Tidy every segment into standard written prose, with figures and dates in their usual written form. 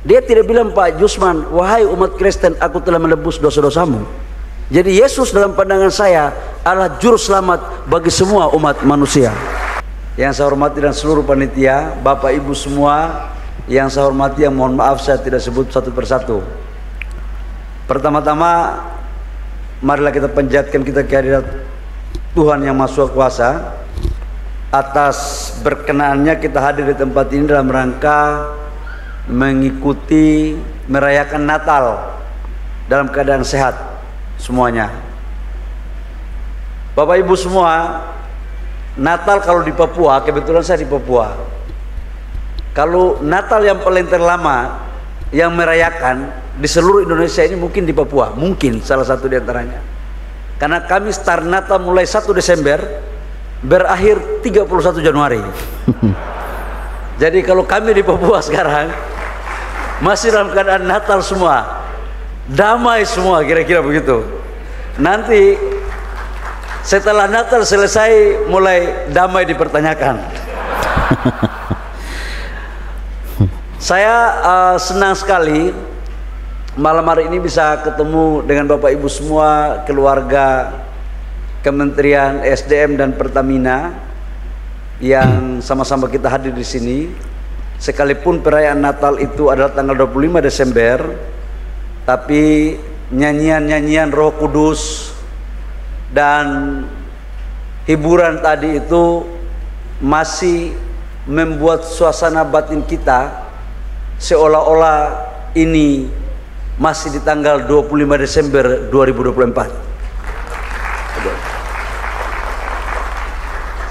Dia tidak bilang, Pak Jusman, wahai umat Kristen, aku telah menebus dosa-dosamu. Jadi Yesus dalam pandangan saya adalah juru selamat bagi semua umat manusia. Yang saya hormati dan seluruh panitia, Bapak Ibu semua yang saya hormati, yang mohon maaf saya tidak sebut satu persatu. Pertama-tama, marilah kita panjatkan kita kehadirat Tuhan yang Maha Kuasa atas berkenaannya kita hadir di tempat ini dalam rangka mengikuti merayakan Natal dalam keadaan sehat semuanya. Bapak Ibu semua, Natal kalau di Papua, kebetulan saya di Papua, kalau Natal yang paling terlama yang merayakan di seluruh Indonesia ini mungkin di Papua, mungkin salah satu di antaranya. Karena kami start Natal mulai 1 Desember berakhir 31 Januari. Jadi kalau kami di Papua sekarang masih dalam keadaan Natal semua, damai semua, kira-kira begitu. Nanti setelah Natal selesai mulai damai dipertanyakan. Saya senang sekali malam hari ini bisa ketemu dengan Bapak Ibu semua, keluarga Kementerian SDM dan Pertamina yang sama-sama kita hadir di sini. Sekalipun perayaan Natal itu adalah tanggal 25 Desember, tapi nyanyian-nyanyian Roh Kudus dan hiburan tadi itu masih membuat suasana batin kita seolah-olah ini masih di tanggal 25 Desember 2024.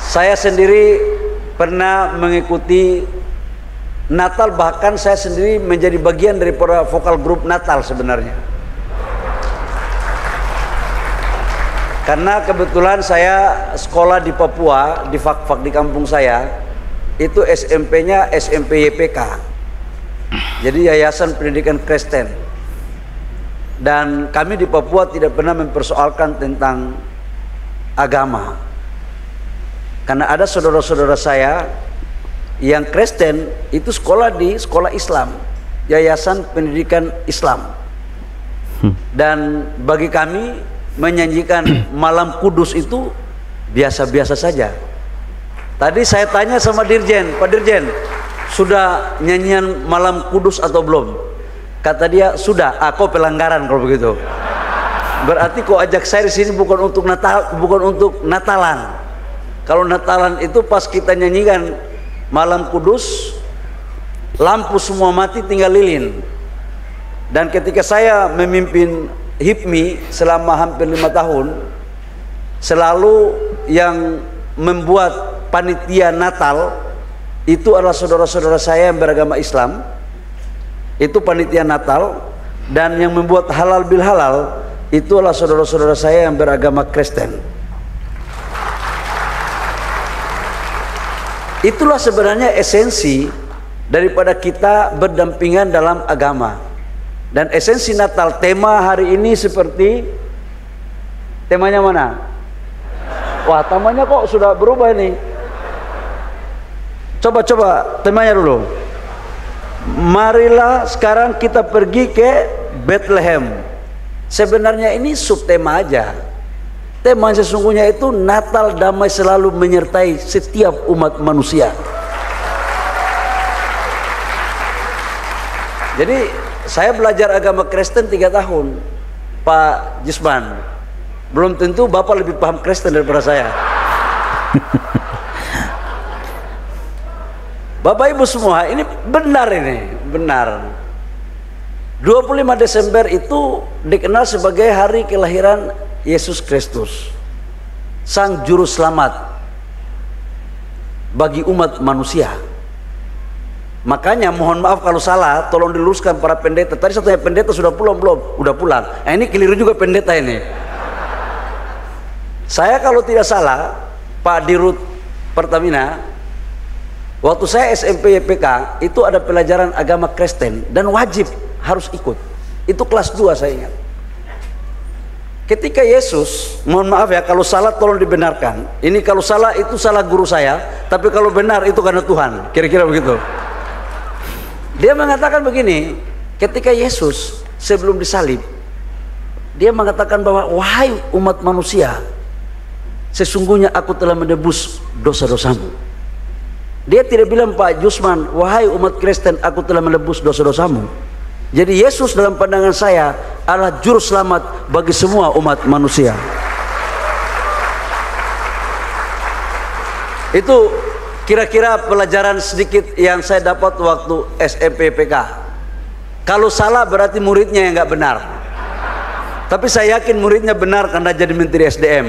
Saya sendiri pernah mengikuti Natal, bahkan saya sendiri menjadi bagian daripada vokal grup Natal sebenarnya. Karena kebetulan saya sekolah di Papua, di Fak-Fak di kampung saya, itu SMP-nya SMP YPK. Jadi Yayasan Pendidikan Kristen. Dan kami di Papua tidak pernah mempersoalkan tentang agama. Karena ada saudara-saudara saya yang Kristen itu sekolah di sekolah Islam, Yayasan Pendidikan Islam. Dan bagi kami menyanyikan Malam Kudus itu biasa-biasa saja. Tadi saya tanya sama Dirjen, Pak Dirjen, sudah nyanyian Malam Kudus atau belum? Kata dia sudah. Kok pelanggaran kalau begitu. Berarti kok ajak saya di sini bukan untuk Natal, bukan untuk Natalan. Kalau Natalan itu pas kita nyanyikan Malam Kudus, lampu semua mati tinggal lilin. Dan ketika saya memimpin HIPMI selama hampir 5 tahun, selalu yang membuat panitia Natal itu adalah saudara-saudara saya yang beragama Islam. Itu panitia Natal. Dan yang membuat halal bil halal itu adalah saudara-saudara saya yang beragama Kristen. Itulah sebenarnya esensi daripada kita berdampingan dalam agama. Dan esensi Natal, tema hari ini seperti temanya mana? Wah, temanya kok sudah berubah ini. Coba temanya dulu. Marilah sekarang kita pergi ke Bethlehem. Sebenarnya ini subtema aja. Tema sesungguhnya itu Natal damai selalu menyertai setiap umat manusia. Jadi saya belajar agama Kristen 3 tahun, Pak Jusman. Belum tentu Bapak lebih paham Kristen daripada saya. Bapak Ibu semua, ini benar, ini benar. 25 Desember itu dikenal sebagai hari kelahiran Yesus Kristus, Sang Juru Selamat bagi umat manusia. Makanya mohon maaf kalau salah, tolong diluruskan para pendeta. Tadi satunya pendeta sudah pulang belum? Udah pulang. Nah, ini keliru juga pendeta ini. Saya kalau tidak salah, Pak Dirut Pertamina, waktu saya SMP YPK itu ada pelajaran agama Kristen dan wajib harus ikut. Itu kelas 2 saya ingat. Ketika Yesus, mohon maaf ya kalau salah tolong dibenarkan. Ini kalau salah itu salah guru saya, tapi kalau benar itu karena Tuhan. Kira-kira begitu. Dia mengatakan begini, ketika Yesus sebelum disalib, dia mengatakan bahwa wahai umat manusia, sesungguhnya aku telah menebus dosa-dosamu. Dia tidak bilang Pak Jusman, wahai umat Kristen, aku telah menebus dosa-dosamu. Jadi Yesus dalam pandangan saya adalah juru selamat bagi semua umat manusia. Itu kira-kira pelajaran sedikit yang saya dapat waktu SMP PK. Kalau salah berarti muridnya yang nggak benar. Tapi saya yakin muridnya benar karena jadi Menteri SDM.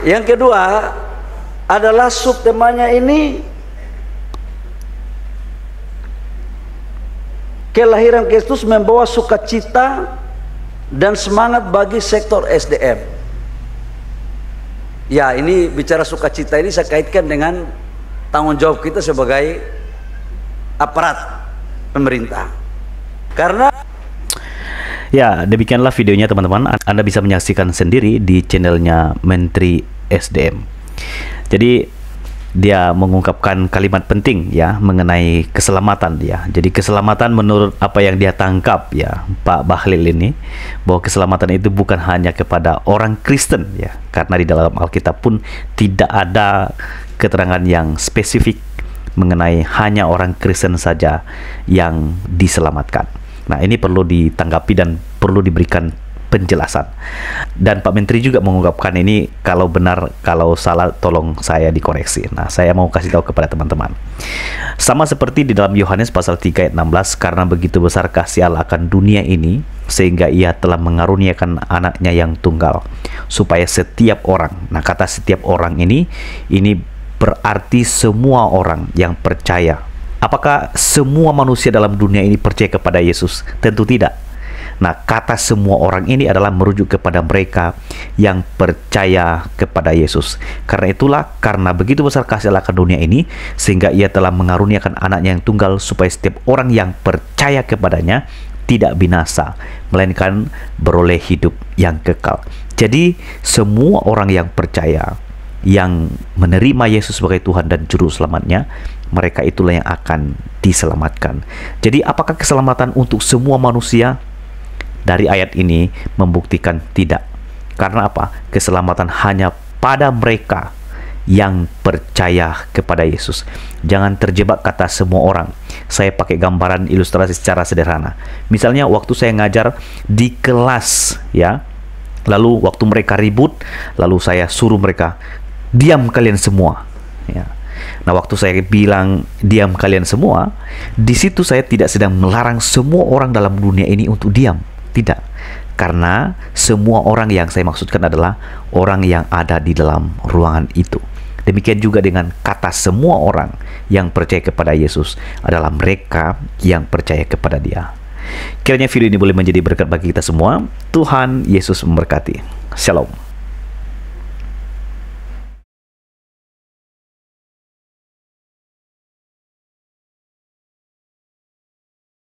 Yang kedua adalah subtemanya ini kelahiran Kristus membawa sukacita dan semangat bagi sektor SDM. Ya, ini bicara sukacita ini saya kaitkan dengan tanggung jawab kita sebagai aparat pemerintah. Karena ya, demikianlah videonya teman-teman. Anda bisa menyaksikan sendiri di channelnya Menteri SDM. Jadi dia mengungkapkan kalimat penting ya mengenai keselamatan ya. Jadi keselamatan menurut apa yang dia tangkap ya Pak Bahlil ini, bahwa keselamatan itu bukan hanya kepada orang Kristen ya, karena di dalam Alkitab pun tidak ada keterangan yang spesifik mengenai hanya orang Kristen saja yang diselamatkan. Nah, ini perlu ditanggapi dan perlu diberikan penjelasan. Dan Pak Menteri juga mengungkapkan ini, kalau benar, kalau salah tolong saya dikoreksi. Nah, saya mau kasih tahu kepada teman-teman. Sama seperti di dalam Yohanes pasal 3 ayat 16, karena begitu besar kasih Allah akan dunia ini, sehingga ia telah mengaruniakan anaknya yang tunggal, supaya setiap orang, nah kata setiap orang ini berarti semua orang yang percaya. Apakah semua manusia dalam dunia ini percaya kepada Yesus? Tentu tidak. Nah, kata semua orang ini adalah merujuk kepada mereka yang percaya kepada Yesus. Karena itulah, karena begitu besar kasih Allah akan dunia ini, sehingga ia telah mengaruniakan anaknya yang tunggal, supaya setiap orang yang percaya kepadanya tidak binasa, melainkan beroleh hidup yang kekal. Jadi, semua orang yang percaya, yang menerima Yesus sebagai Tuhan dan Juru Selamatnya, mereka itulah yang akan diselamatkan. Jadi, apakah keselamatan untuk semua manusia? Dari ayat ini membuktikan tidak. Karena apa? Keselamatan hanya pada mereka yang percaya kepada Yesus. Jangan terjebak kata semua orang. Saya pakai gambaran ilustrasi secara sederhana. Misalnya waktu saya ngajar di kelas ya, lalu waktu mereka ribut, lalu saya suruh mereka diam kalian semua ya. Nah, waktu saya bilang diam kalian semua, di situ saya tidak sedang melarang semua orang dalam dunia ini untuk diam. Tidak, karena semua orang yang saya maksudkan adalah orang yang ada di dalam ruangan itu. Demikian juga dengan kata semua orang yang percaya kepada Yesus adalah mereka yang percaya kepada Dia. Kiranya video ini boleh menjadi berkat bagi kita semua. Tuhan Yesus memberkati. Shalom.